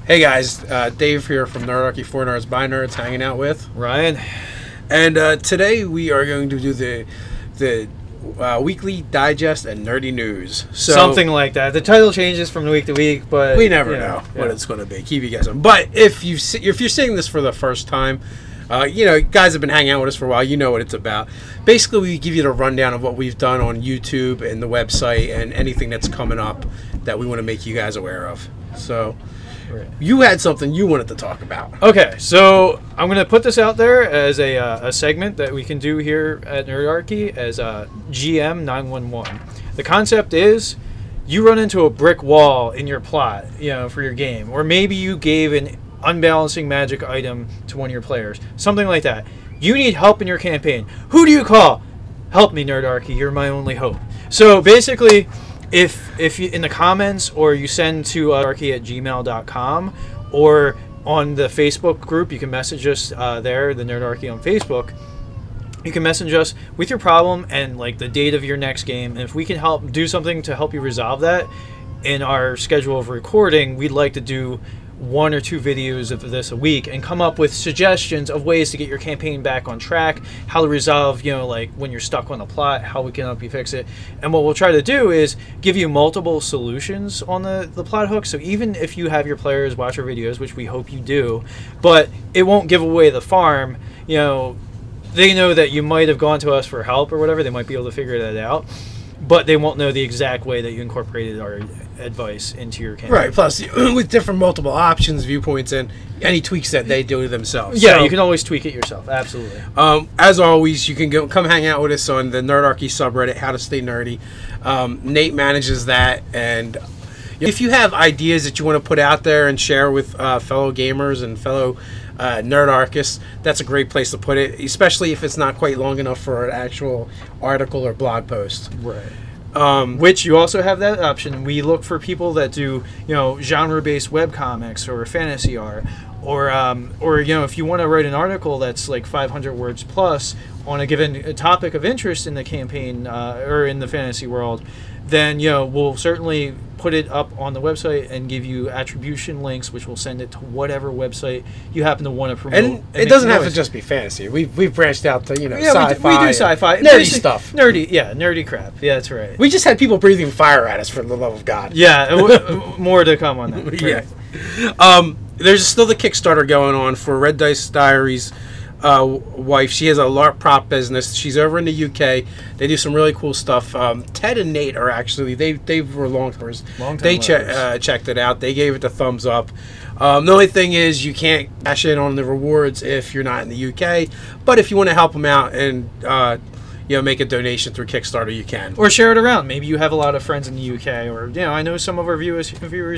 Hey guys, Dave here from Nerdarchy 4 Nerds by Nerds, hanging out with Ryan. And today we are going to do the weekly digest and nerdy news. So something like that. The title changes from week to week, but we never know what it's going to be. Keep you guessing. But if you're seeing this for the first time, you know, guys have been hanging out with us for a while. You know what it's about. Basically, we give you the rundown of what we've done on YouTube and the website and anything that's coming up that we want to make you guys aware of. So. Right. You had something you wanted to talk about. Okay, so I'm going to put this out there as a segment that we can do here at Nerdarchy as GM 911. The concept is you run into a brick wall in your plot, you know, for your game, or maybe you gave an unbalancing magic item to one of your players, something like that. You need help in your campaign. Who do you call? Help me, Nerdarchy. You're my only hope. So basically, if you in the comments, or you send to nerdarchy@gmail.com, or on the Facebook group, you can message us there, the Nerdarchy on Facebook. You can message us with your problem and like the date of your next game, and if we can help do something to help you resolve that in our schedule of recording, we'd like to do 1 or 2 videos of this a week and come up with suggestions of ways to get your campaign back on track, how to resolve, you know, like when you're stuck on a plot, how we can help you fix it. And what we'll try to do is give you multiple solutions on the plot hook. So even if you have your players watch our videos, which we hope you do, but it won't give away the farm, you know, they know that you might have gone to us for help or whatever. They might be able to figure that out, but they won't know the exact way that you incorporated our advice into your campaign. Right, plus with different multiple options, viewpoints, and any tweaks that they do themselves. Yeah, so, you can always tweak it yourself, absolutely. As always, you can come hang out with us on the Nerdarchy subreddit, How to Stay Nerdy. Nate manages that, and if you have ideas that you want to put out there and share with fellow gamers and fellow Nerdarchists, that's a great place to put it, especially if it's not quite long enough for an actual article or blog post. Right. Which you also have that option. We look for people that do, you know, genre-based webcomics or fantasy art, or you know, if you want to write an article that's like 500 words plus on a given topic of interest in the campaign or in the fantasy world, then, you know, we'll certainly put it up on the website and give you attribution links, which will send it to whatever website you happen to want to promote. And it doesn't have to just be fantasy. We've branched out to, you know, sci-fi. We do sci-fi. Nerdy stuff. Nerdy crap. Yeah, that's right. We just had people breathing fire at us, for the love of God. Yeah, more to come on that. Yeah. There's still the KickStarter going on for Red Dice Diaries. Wife, she has a Larp Prop business. She's over in the UK. They do some really cool stuff. Ted and Nate are actually they were long-timers. They checked it out. They gave it the thumbs up. The only thing is you can't cash in on the rewards if you're not in the UK, but if you want to help them out and you know, make a donation through Kickstarter, you can. Or share it around. Maybe you have a lot of friends in the UK, or, you know, I know some of our viewers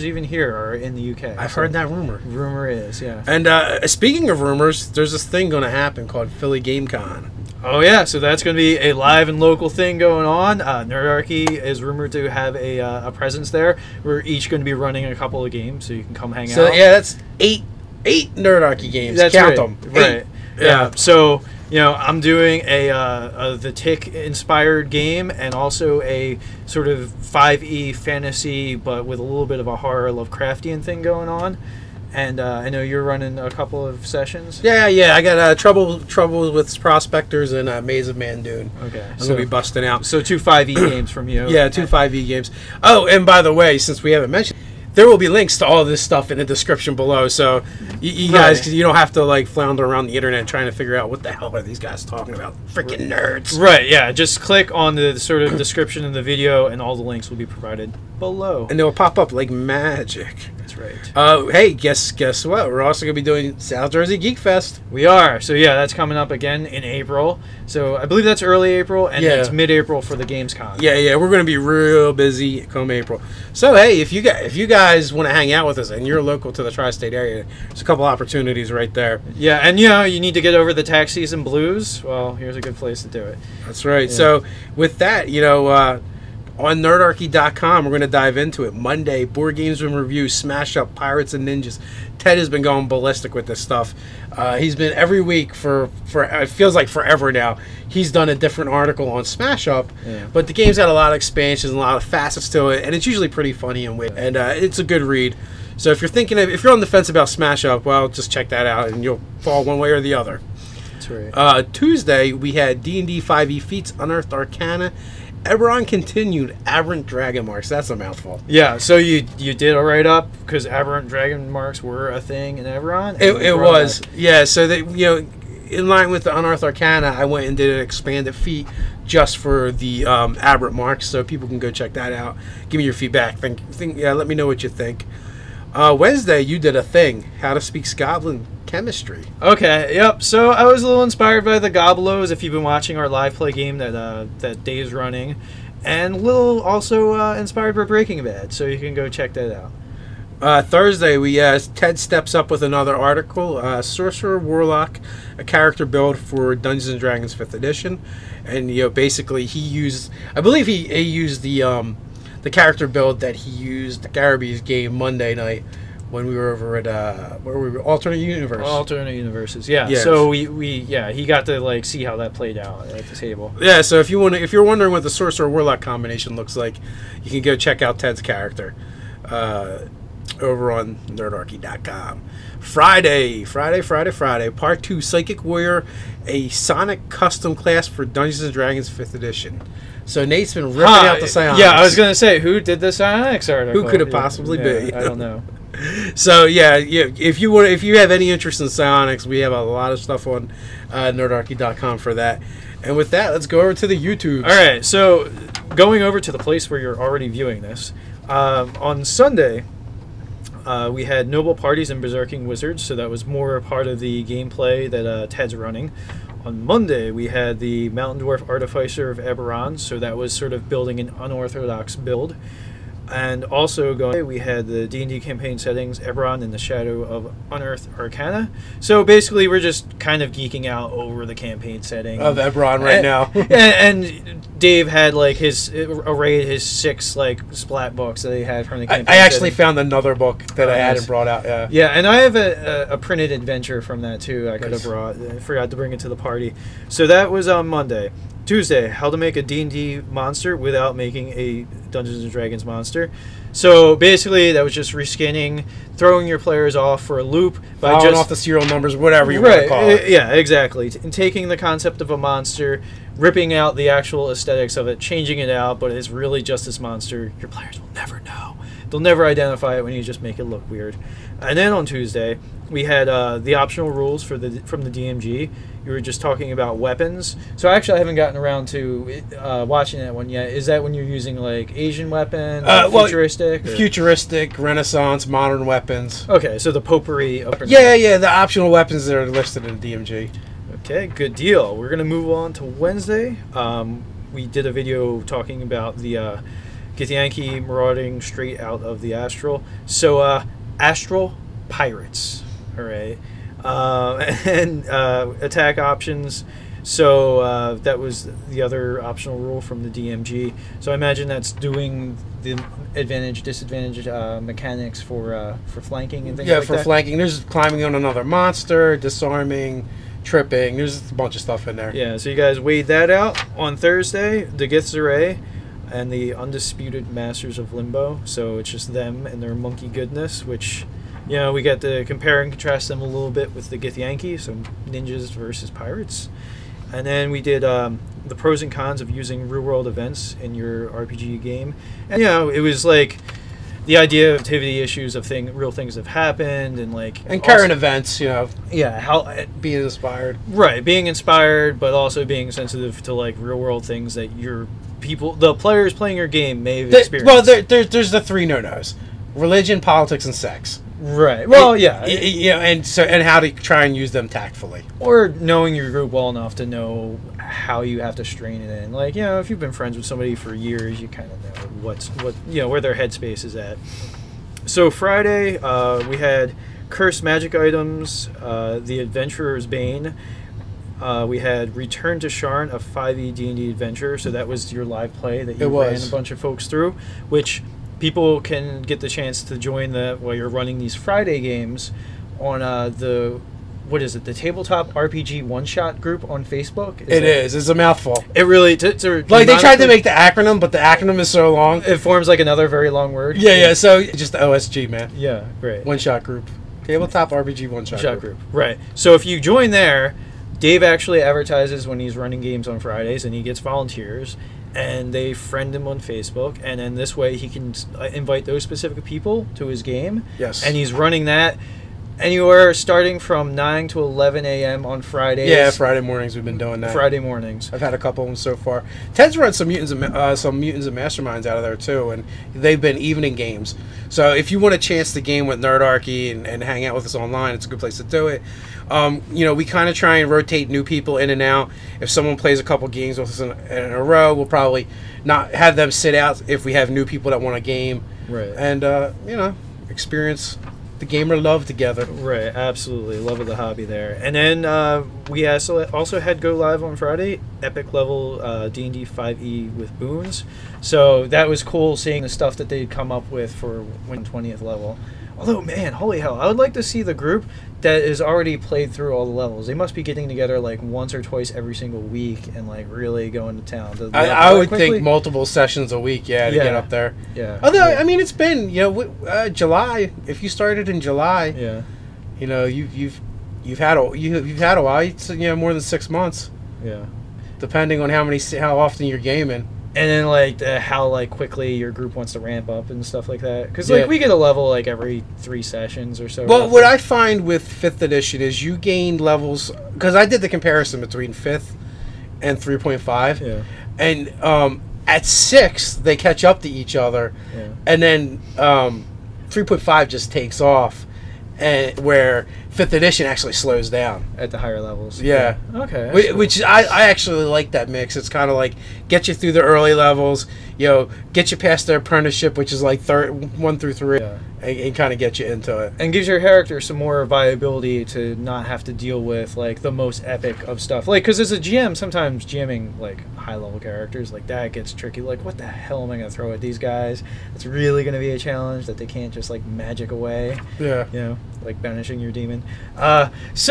even here are in the UK. I've heard that rumor. Rumor is, yeah. And speaking of rumors, there's this thing going to happen called Philly GameCon. Oh yeah, so that's going to be a live and local thing going on. Nerdarchy is rumored to have a presence there. We're each going to be running a couple of games, so you can come hang out. So yeah, that's eight Nerdarchy games. That's Count right. them. Right. Yeah. So, you know, I'm doing the Tick inspired game, and also a sort of 5e fantasy, but with a little bit of a horror Lovecraftian thing going on. And I know you're running a couple of sessions. Yeah. I got trouble with Prospectors and Maze of Mandoon. Okay, I'm gonna be busting out. So 2 5e games from you. Yeah, 2 5e games. Oh, and by the way, since we haven't mentioned, there will be links to all of this stuff in the description below, so you guys, you don't have to like flounder around the internet trying to figure out what the hell are these guys talking about. Freaking nerds. Right, yeah. Just click on the sort of description of the video, and all the links will be provided below. And they'll pop up like magic. That's right. Hey, guess what? We're also going to be doing South Jersey Geek Fest. We are. So, yeah, that's coming up again in April. So, I believe that's early April, and it's mid-April for the Gamescom. Yeah, we're going to be real busy come April. So, hey, if you guys want to hang out with us and you're local to the tri-state area, there's a couple opportunities right there. Yeah, and, you know, you need to get over the tax season blues. Well, here's a good place to do it. That's right. Yeah. So, with that, you know, on nerdarchy.com, we're going to dive into it. Monday, Board Games Room Review, Smash Up, Pirates and Ninjas. Ted has been going ballistic with this stuff. He's been every week for it feels like forever now. He's done a different article on Smash Up, but the game's got a lot of expansions and a lot of facets to it, and it's usually pretty funny and witty, and it's a good read. So if you're on the fence about Smash Up, well, just check that out, and you'll fall one way or the other. That's right. Tuesday we had D&D 5e Feats, Unearthed Arcana, Eberron continued, Aberrant Dragonmarks. That's a mouthful. Yeah, so you did a write up because Aberrant Dragonmarks were a thing in Eberron. It was, yeah. So they, in line with the Unearthed Arcana, I went and did an expanded feat just for the Aberrant marks, so people can go check that out. Give me your feedback. Let me know what you think. Wednesday, you did a thing, how to speak Goblin chemistry. Okay, yep. So I was a little inspired by the Goblos, if you've been watching our live play game that Dave's running, and a little also inspired by Breaking Bad, so you can go check that out. Thursday, Ted steps up with another article, Sorcerer, Warlock, a character build for Dungeons & Dragons 5th edition, and basically I believe he used the character build that he used at Garaby's game Monday night when we were over at where we were, Alternate Universe. Alternate Universes, yeah. Yes. So he got to see how that played out at the table. Yeah, so if you're wondering what the Sorcerer Warlock combination looks like, you can go check out Ted's character over on Nerdarchy.com. Friday, Part 2, Psychic Warrior, a Sonic custom class for Dungeons & Dragons 5th edition. So Nate's been ripping out the Psionics. Yeah, I was going to say, who did the Psionics article? Who could it possibly be? I don't know. So yeah, if you have any interest in Psionics, we have a lot of stuff on Nerdarchy.com for that. And with that, let's go over to the YouTube. All right, so going over to the place where you're already viewing this, on Sunday, we had Noble Parties and Berserking Wizards, so that was more a part of the gameplay that Ted's running. On Monday, we had the Mountain Dwarf Artificer of Eberron, so that was sort of building an unorthodox build. And also we had the D&D campaign settings, Eberron in the Shadow of Unearthed Arcana. So basically, we're just kind of geeking out over the campaign setting of Eberron right now. and Dave had arrayed his 6 splat books that he had from the campaign. I actually found another book that I hadn't brought out. Yeah. Yeah, and I have a printed adventure from that too. I could have brought. I forgot to bring it to the party. So that was on Monday. Tuesday, how to make a D&D monster without making a Dungeons & Dragons monster. So basically, that was just reskinning, throwing your players off for a loop by just off the serial numbers, whatever you want to call it. Yeah, exactly. And taking the concept of a monster, ripping out the actual aesthetics of it, changing it out, but it's really just this monster. Your players will never know. They'll never identify it when you just make it look weird. And then on Tuesday, we had the optional rules from the DMG. You were just talking about weapons. So actually, I haven't gotten around to watching that one yet. Is that when you're using Asian weapons, futuristic? Futuristic, Renaissance, modern weapons. Okay, so the potpourri. Yeah, the optional weapons that are listed in the DMG. Okay, good deal. We're gonna move on to Wednesday. We did a video talking about the Githyanki marauding straight out of the Astral. So Astral Pirates. All right. And attack options. So that was the other optional rule from the DMG. So I imagine that's doing the advantage, disadvantage mechanics for flanking and things like that. Yeah, for flanking. There's climbing on another monster, disarming, tripping. There's a bunch of stuff in there. Yeah, so you guys weighed that out. On Thursday, the Githzerai and the Undisputed Masters of Limbo. So it's just them and their monkey goodness, which... we got to compare and contrast them a little bit with the Githyanki, so ninjas versus pirates. And then we did the pros and cons of using real-world events in your RPG game. And, it was the idea of activity issues of real things have happened and and current events, Yeah, how being inspired. Right, being inspired, but also being sensitive to real-world things that the players playing your game may have experienced. Well, there's the 3 no-nos: religion, politics, and sex. Right. Well, yeah. And how to try and use them tactfully, or knowing your group well enough to know how you have to strain it in. If you've been friends with somebody for years, you kind of know where their headspace is at. So Friday, we had cursed magic items, the Adventurer's Bane. We had Return to Sharn, a 5e D&D adventure. So that was your live play that you ran a bunch of folks through, which people can get the chance to join while you're running these Friday games on the what is it? The Tabletop RPG One Shot group on Facebook. It is. It's a mouthful. It really like they tried to make the acronym, but the acronym is so long. It forms like another very long word. Yeah. So just the OSG, man. Yeah, great. One Shot group. Tabletop RPG One Shot group. Right. So if you join there, Dave actually advertises when he's running games on Fridays, and he gets volunteers, and they friend him on Facebook, and then this way he can invite those specific people to his game. Yes. And he's running that anywhere starting from 9 to 11 a.m. on Fridays. Yeah, Friday mornings we've been doing that. Friday mornings. I've had a couple of them so far. Ted's run some Mutants and Masterminds out of there too, and they've been evening games. So if you want a chance to game with Nerdarchy and hang out with us online, it's a good place to do it. You know, we kind of try and rotate new people in and out. If someone plays a couple games with us in a row, we'll probably not have them sit out if we have new people that want a game. Right. And, you know, experience the gamer love together. Right, absolutely. Love of the hobby there. And then we also had go live on Friday, epic level D&D 5e with boons. So that was cool seeing the stuff that they'd come up with for 20th level. Although, man, holy hell, I would like to see the group that is already played through all the levels. They must be getting together like once or twice every single week and like really going to town. I would think multiple sessions a week, to get up there. Yeah. Although, I mean, it's been, you know, July. If you started in July, you know, you've had a while. It's, you know, more than 6 months. Yeah. Depending on how often you're gaming. And then, like, how, like, quickly your group wants to ramp up and stuff like that. Because, like, we get a level, like, every 3 sessions or so. Well, roughly. What I find with 5th edition is you gain levels... Because I did the comparison between 5th and 3.5. Yeah. And at 6th, they catch up to each other. Yeah. And then 3.5 just takes off. And where 5th edition actually slows down at the higher levels. Yeah. Okay. Which I actually like that mix. It's kind of like get you through the early levels, you know, get you past the apprenticeship, which is like 1 through 3, and kind of get you into it. And gives your character some more viability to not have to deal with like the most epic of stuff. Like, because as a GM, sometimes GMing like high level characters like that gets tricky. Like, what the hell am I going to throw at these guys? It's really going to be a challenge that they can't just like magic away. Yeah. You know, like banishing your demon. Is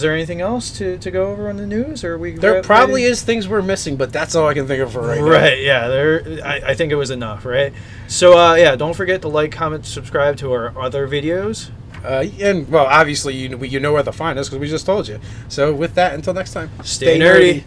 there anything else to go over on the news? Or there probably is things we're missing, but that's all I can think of for right now. Right, yeah. I think it was enough, right? So, yeah, don't forget to like, comment, subscribe to our other videos. And, well, obviously, you know where to find us because we just told you. So, with that, until next time, stay nerdy.